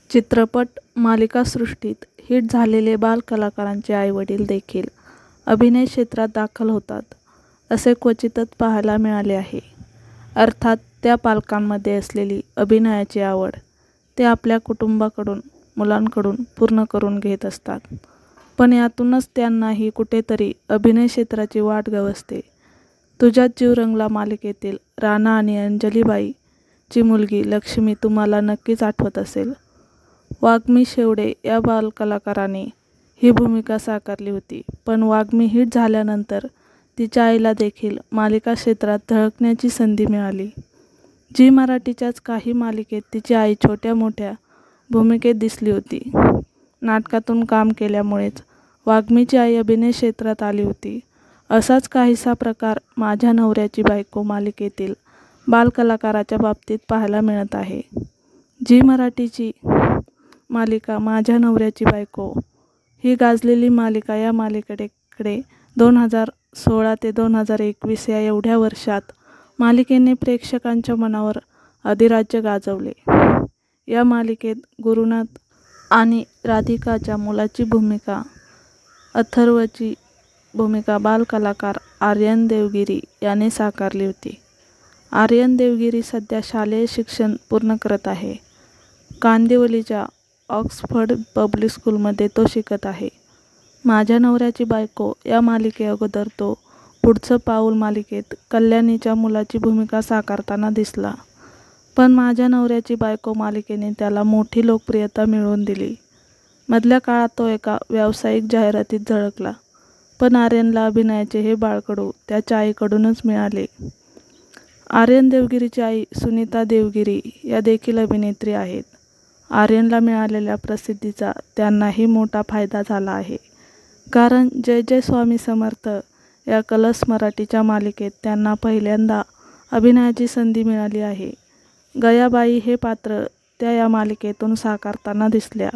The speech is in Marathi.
चित्रपट मालिकासृष्टीत हिट झालेले बालकलाकारांचे आईवडील देखील अभिनय क्षेत्रात दाखल होतात, असे क्वचितच पाहायला मिळाले आहे. अर्थात त्या पालकांमध्ये असलेली अभिनयाची आवड ते आपल्या कुटुंबाकडून, मुलांकडून पूर्ण करून घेत असतात. पण यातूनच त्यांनाही कुठेतरी अभिनय क्षेत्राची वाट गवसते. तुझ्यात जीव रंगला मालिकेतील राणा आणि अंजलीबाई ची मुलगी लक्ष्मी तुम्हाला नक्कीच आठवत असेल. वाग्मी शेवडे या बालकलाकाराने ही भूमिका साकारली होती. पण वाग्मी हिट झाल्यानंतर तिच्या आईला देखील मालिका क्षेत्रात झळकण्याची संधी मिळाली. झी मराठीच्याच काही मालिकेत तिची आई छोट्या मोठ्या भूमिकेत दिसली होती. नाटकातून काम केल्यामुळेच वाग्मीची आई अभिनय क्षेत्रात आली होती. असाच काहीसा प्रकार माझ्या नवऱ्याची बायको मालिकेतील बालकलाकाराच्या बाबतीत पाहायला मिळत आहे. झी मराठीची मालिका माझ्या नवऱ्याची बायको ही गाजलेली मालिका या मालिकेकडे 2016 ते 2021 या एवढ्या वर्षात मालिकेने प्रेक्षकांच्या मनावर अधिराज्य गाजवले. या मालिकेत गुरुनाथ आणि राधिकाच्या मुलाची भूमिका, अथर्वची भूमिका बालकलाकार आर्यन देवगिरी याने साकारली होती. आर्यन देवगिरी सध्या शालेय शिक्षण पूर्ण करत आहे. कांदिवलीच्या ऑक्सफर्ड पब्लिक स्कूलमध्ये तो शिकत आहे. माझ्या नवऱ्याची बायको या मालिकेअगोदर तो पुढचं पाऊल मालिकेत कल्याणीच्या मुलाची भूमिका साकारताना दिसला. पण माझ्या नवऱ्याची बायको मालिकेने त्याला मोठी लोकप्रियता मिळवून दिली. मधल्या काळात तो एका व्यावसायिक जाहिरातीत झळकला. पण आर्यनला अभिनयाचे हे बाळकडू त्याच्या आईकडूनच मिळाले. आर्यन देवगिरीची आई सुनीता देवगिरी या देखील अभिनेत्री आहेत. आर्यनला मिळालेल्या प्रसिद्धीचा त्यांनाही मोठा फायदा झाला आहे. कारण जय जय स्वामी समर्थ या कलर्स मराठीच्या मालिकेत त्यांना पहिल्यांदा अभिनयाची संधी मिळाली आहे. गयाबाई हे पात्र त्या या मालिकेतून साकारताना दिसल्या.